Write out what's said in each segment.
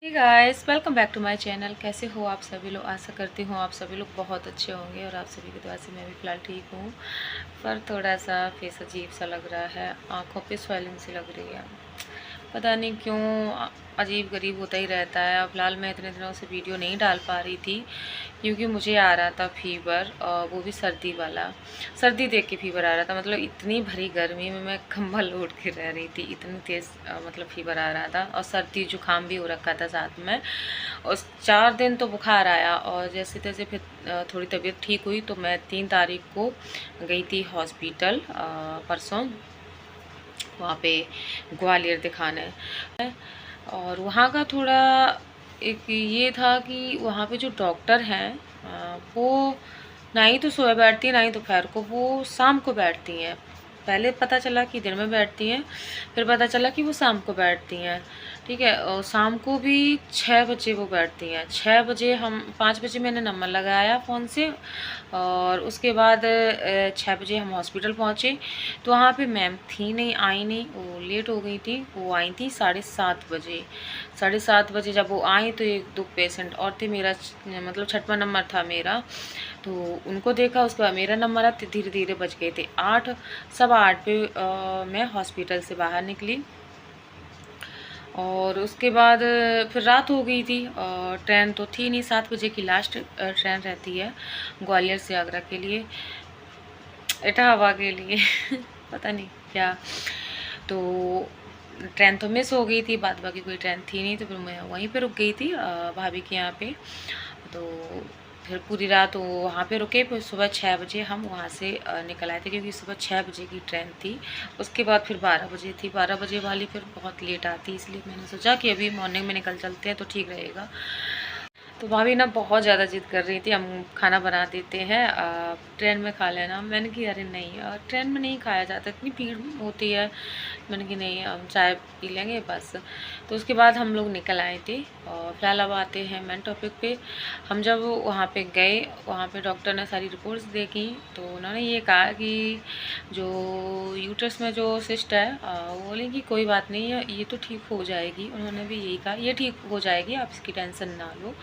Guys, welcome back to my channel. कैसे हो आप सभी लोग? आशा करती हूँ आप सभी लोग बहुत अच्छे होंगे और आप सभी की दुआ से मैं भी फ़िलहाल ठीक हूँ। पर थोड़ा सा फेस अजीब सा लग रहा है, आंखों पे स्वेलिंग सी लग रही है, पता नहीं क्यों। अजीब गरीब होता ही रहता है। अब फ़िलहाल मैं इतने दिनों से वीडियो नहीं डाल पा रही थी क्योंकि मुझे आ रहा था फीवर, और वो भी सर्दी वाला। सर्दी देख के फीवर आ रहा था, मतलब इतनी भरी गर्मी में मैं कंबल ओढ़ के रह रही थी, इतनी तेज़ मतलब फीवर आ रहा था, और सर्दी जुकाम भी हो रखा था साथ में। और 4 दिन तो बुखार आया, और जैसे तैसे फिर थोड़ी तबीयत ठीक हुई तो मैं 3 तारीख को गई थी हॉस्पिटल, परसों वहाँ पे ग्वालियर दिखाने। और वहाँ का थोड़ा एक ये था कि वहाँ पे जो डॉक्टर हैं वो ना ही तो सुबह बैठती हैं ना ही दोपहर को, वो शाम को बैठती हैं। पहले पता चला कि दिन में बैठती हैं, फिर पता चला कि वो शाम को बैठती हैं। ठीक है, और शाम को भी 6 बजे वो बैठती हैं। 6 बजे, हम 5 बजे मैंने नंबर लगाया फ़ोन से, और उसके बाद 6 बजे हम हॉस्पिटल पहुँचे तो वहाँ पे मैम थी नहीं, आई नहीं, वो लेट हो गई थी। वो आई थी 7:30 बजे। 7:30 बजे जब वो आई तो 1-2 पेशेंट और थे, मेरा मतलब 6वां नंबर था मेरा, तो उनको देखा। उसके बाद मेरा नंबर आया, धीरे धीरे बज गए थे 8, 8:15 पे मैं हॉस्पिटल से बाहर निकली। और उसके बाद फिर रात हो गई थी, और ट्रेन तो थी नहीं। 7 बजे की लास्ट ट्रेन रहती है ग्वालियर से आगरा के लिए, इटावा के लिए पता नहीं क्या। तो ट्रेन तो मिस हो गई थी, बाद बाकी कोई ट्रेन थी नहीं, तो फिर मैं वहीं पे रुक गई थी भाभी के यहाँ पे। तो फिर पूरी रात वो वहाँ पे रुके, फिर सुबह 6 बजे हम वहाँ से निकल आए थे, क्योंकि सुबह 6 बजे की ट्रेन थी। उसके बाद फिर 12 बजे थी, 12 बजे वाली फिर बहुत लेट आती, इसलिए मैंने सोचा कि अभी मॉर्निंग में निकल चलते हैं तो ठीक रहेगा। तो भाभी ना बहुत ज़्यादा जिद कर रही थी, हम खाना बना देते हैं, ट्रेन में खा लेना। मैंने कि अरे नहीं, ट्रेन में नहीं खाया जाता, इतनी भीड़ होती है। मैंने कि नहीं, हम चाय पी लेंगे बस। तो उसके बाद हम लोग निकल आए थे। और फिलहाल अब आते हैं मेन टॉपिक पे। हम जब वहाँ पे गए, वहाँ पे डॉक्टर ने सारी रिपोर्ट्स देखी, तो उन्होंने ये कहा कि जो यूट्रस में जो सिस्ट है, वो बोले कि कोई बात नहीं है, ये तो ठीक हो जाएगी। उन्होंने भी यही कहा, ये ठीक हो जाएगी, आप इसकी टेंशन ना लो।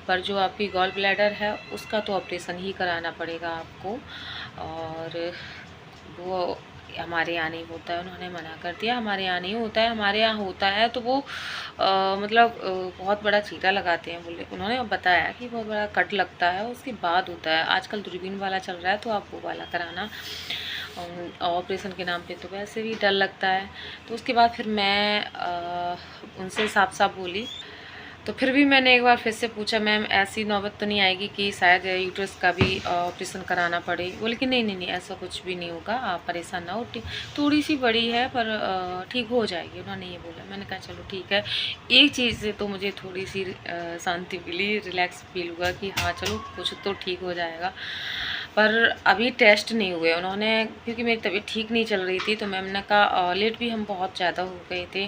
पर जो आपकी गॉल ब्लैडर है उसका तो ऑपरेशन ही कराना पड़ेगा आपको, और वो हमारे यहाँ नहीं होता है। उन्होंने मना कर दिया, हमारे यहाँ नहीं होता है। हमारे यहाँ होता है तो वो मतलब बहुत बड़ा चीटा लगाते हैं, बोले। उन्होंने बताया कि बहुत बड़ा कट लगता है, उसके बाद होता है। आजकल दूरबीन वाला चल रहा है, तो आप वो वाला कराना। ऑपरेशन के नाम पे तो वैसे भी डर लगता है। तो उसके बाद फिर मैं उनसे साफ साफ बोली। तो फिर भी मैंने एक बार फिर से पूछा, मैम ऐसी नौबत तो नहीं आएगी कि शायद यूट्रस का भी ऑपरेशन कराना पड़े? बोले कि नहीं नहीं नहीं, ऐसा कुछ भी नहीं होगा, आप परेशान ना हो, थोड़ी सी बड़ी है पर ठीक हो जाएगी। उन्होंने ये बोला। मैंने कहा चलो ठीक है। एक चीज़ से तो मुझे थोड़ी सी शांति मिली, रिलैक्स फील हुआ कि हाँ चलो कुछ तो ठीक हो जाएगा। पर अभी टेस्ट नहीं हुए उन्होंने, क्योंकि मेरी तबीयत ठीक नहीं चल रही थी। तो मैम ने कहा, लेट भी हम बहुत ज़्यादा हो गए थे,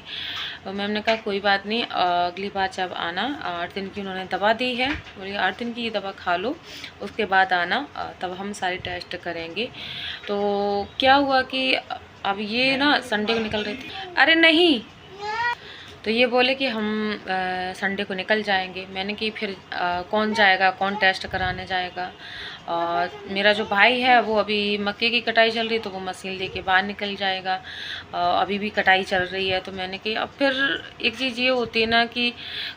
तो मैम ने कहा कोई बात नहीं, अगली बार जब आना, 8 दिन की उन्होंने दवा दी है, बोली 8 दिन की ये दवा खा लो, उसके बाद आना, तब हम सारे टेस्ट करेंगे। तो क्या हुआ कि अब ये ना संडे को निकल रही थी। अरे नहीं, तो ये बोले कि हम संडे को निकल जाएंगे। मैंने कि फिर कौन जाएगा, कौन टेस्ट कराने जाएगा? और मेरा जो भाई है वो अभी मक्के की कटाई चल रही, तो वो मशीन लेके बाहर निकल जाएगा। अभी भी कटाई चल रही है। तो मैंने कि अब फिर एक चीज़ ये होती है ना कि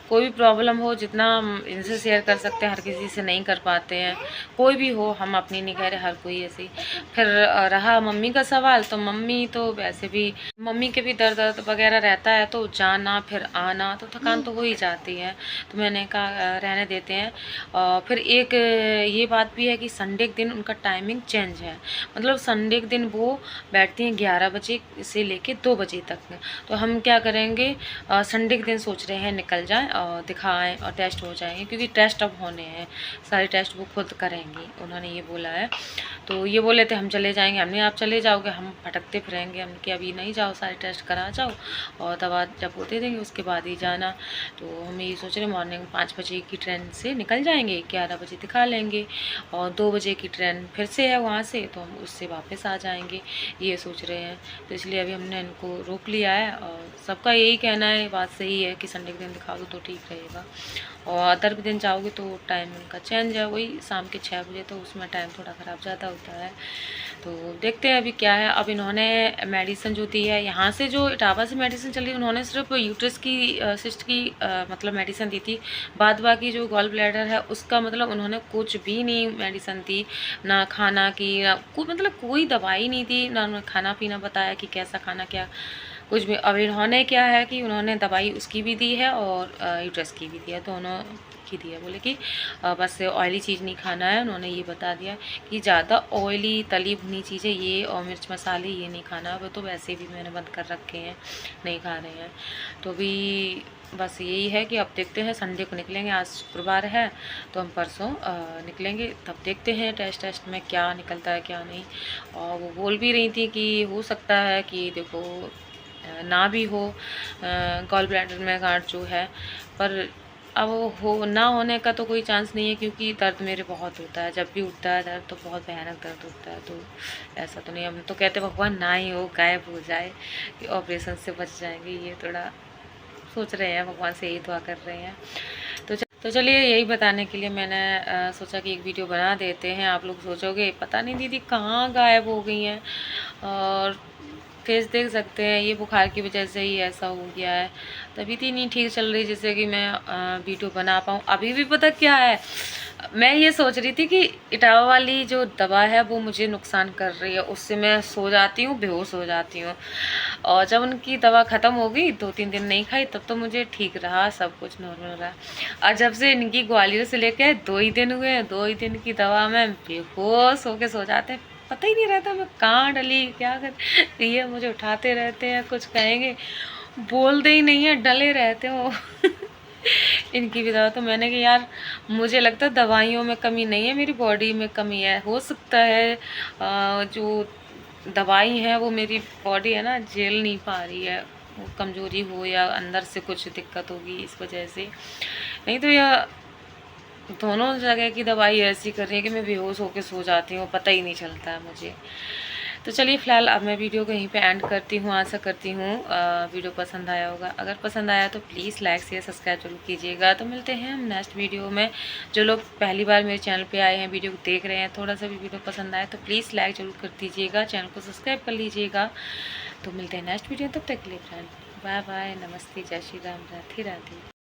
कोई भी प्रॉब्लम हो, जितना हम इनसे शेयर कर सकते हैं हर किसी से नहीं कर पाते हैं। कोई भी हो, हम अपनी नहीं कह रहे, हर कोई ऐसे ही। फिर रहा मम्मी का सवाल, तो मम्मी तो वैसे भी, मम्मी के भी दर्द वगैरह रहता है, तो जाना फिर आना तो थकान तो हो ही जाती है। तो मैंने कहा रहने देते हैं। फिर एक ये बात भी है कि संडे के दिन उनका टाइमिंग चेंज है, मतलब संडे के दिन वो बैठती हैं 11 बजे से लेके 2 बजे तक। तो हम क्या करेंगे, संडे के दिन सोच रहे हैं निकल जाएं और दिखाएं और टेस्ट हो जाएंगे, क्योंकि टेस्ट अब होने हैं, सारे टेस्ट वो खुद करेंगी, उन्होंने ये बोला है। तो ये बोले थे हम चले जाएंगे। हमने आप चले जाओगे, हम भटकते फिरेंगे। हम कि अभी नहीं जाओ, सारे टेस्ट करा जाओ, और दवा जब वो दे देंगे उसके बाद ही जाना। तो हम ये सोच रहे मॉर्निंग 5 बजे की ट्रेन से निकल जाएंगे, 11 बजे दिखा लेंगे, और 2 बजे की ट्रेन फिर से है वहाँ से, तो हम उससे वापस आ जाएंगे ये सोच रहे हैं। तो इसलिए अभी हमने इनको रोक लिया है और सबका यही कहना है, बात सही है कि संडे के दिन दिखा दो तो ठीक रहेगा। और अदर दिन जाओगे तो टाइम उनका चेंज है, वही शाम के 6 बजे, तो उसमें टाइम थोड़ा ख़राब ज़्यादा होता है। तो देखते हैं अभी क्या है। अब इन्होंने मेडिसिन जो दी है यहाँ से, जो इटावा से मेडिसिन चली, उन्होंने सिर्फ यूट्रस की सिस्ट की मतलब मेडिसिन दी थी। बाद बाकी जो गॉल ब्लैडर है उसका मतलब उन्होंने कुछ भी नहीं मेडिसिन दी, ना खाना की, ना मतलब कोई दवाई नहीं दी, ना उन्होंने खाना पीना बताया कि कैसा खाना क्या कुछ भी। अब इन्होंने क्या है कि उन्होंने दवाई उसकी भी दी है और यूट्रस की भी दी है, दोनों की दी है। बोले कि बस ऑयली चीज़ नहीं खाना है, उन्होंने ये बता दिया कि ज़्यादा ऑयली तली भुनी चीज़ें ये और मिर्च मसाले ये नहीं खाना। वो तो वैसे भी मैंने बंद कर रखे हैं, नहीं खा रहे हैं। तो भी बस यही है कि अब देखते हैं, संडे को निकलेंगे, आज शुक्रवार है तो हम परसों निकलेंगे, तब देखते हैं टेस्ट में क्या निकलता है क्या नहीं। और वो बोल भी रही थी कि हो सकता है कि देखो ना भी हो गॉल ब्लैडर में गांठ जो है, पर अब हो ना होने का तो कोई चांस नहीं है, क्योंकि दर्द मेरे बहुत होता है, जब भी उठता है दर्द तो बहुत भयानक दर्द होता है। तो ऐसा तो नहीं, हम तो कहते भगवान ना ही हो, गायब हो जाए, कि ऑपरेशन से बच जाएंगे। ये थोड़ा सोच रहे हैं, भगवान से यही दुआ कर रहे हैं। तो चलिए, यही बताने के लिए मैंने सोचा कि एक वीडियो बना देते हैं। आप लोग सोचोगे पता नहीं दीदी कहाँ गायब हो गई हैं, और फेस देख सकते हैं, ये बुखार की वजह से ही ऐसा हो गया है। तबीयत ही नहीं ठीक चल रही जिससे कि मैं वीडियो बना पाऊँ। अभी भी पता क्या है, मैं ये सोच रही थी कि इटावा वाली जो दवा है वो मुझे नुकसान कर रही है, उससे मैं सो जाती हूँ, बेहोश हो जाती हूँ। और जब उनकी दवा ख़त्म हो गई, 2-3 दिन नहीं खाई, तब तो मुझे ठीक रहा, सब कुछ नॉर्मल रहा। और जब से इनकी ग्वालियर से लेके 2 ही दिन हुए हैं, 2 ही दिन की दवा में बेहोश होके सो जाते हैं, पता ही नहीं रहता मैं कहाँ डली क्या कर। ये मुझे उठाते रहते हैं, कुछ कहेंगे बोलते ही नहीं है, डले रहते हो। इनकी भी दवा तो मैंने कि यार मुझे लगता है दवाइयों में कमी नहीं है, मेरी बॉडी में कमी है। हो सकता है जो दवाई है वो मेरी बॉडी है ना झेल नहीं पा रही है, वो कमज़ोरी हो या अंदर से कुछ दिक्कत होगी इस वजह से। नहीं तो यह दोनों जगह की दवाई ऐसी कर रही है कि मैं बेहोश होकर सो जाती हूँ, पता ही नहीं चलता है मुझे। तो चलिए फ़िलहाल अब मैं वीडियो को यहीं पे एंड करती हूँ। आशा करती हूँ वीडियो पसंद आया होगा। अगर पसंद आया तो प्लीज़ लाइक शेयर सब्सक्राइब जरूर कीजिएगा। तो मिलते हैं हम नेक्स्ट वीडियो में। जो लोग पहली बार मेरे चैनल पे आए हैं, वीडियो को देख रहे हैं, थोड़ा सा भी वीडियो पसंद आए तो प्लीज़ लाइक ज़रूर कर दीजिएगा, चैनल को सब्सक्राइब कर लीजिएगा। तो मिलते हैं नेक्स्ट वीडियो, तब तक के लिए फ्रेंड बाय बाय, नमस्ते, जय श्री राम, राधे राधे।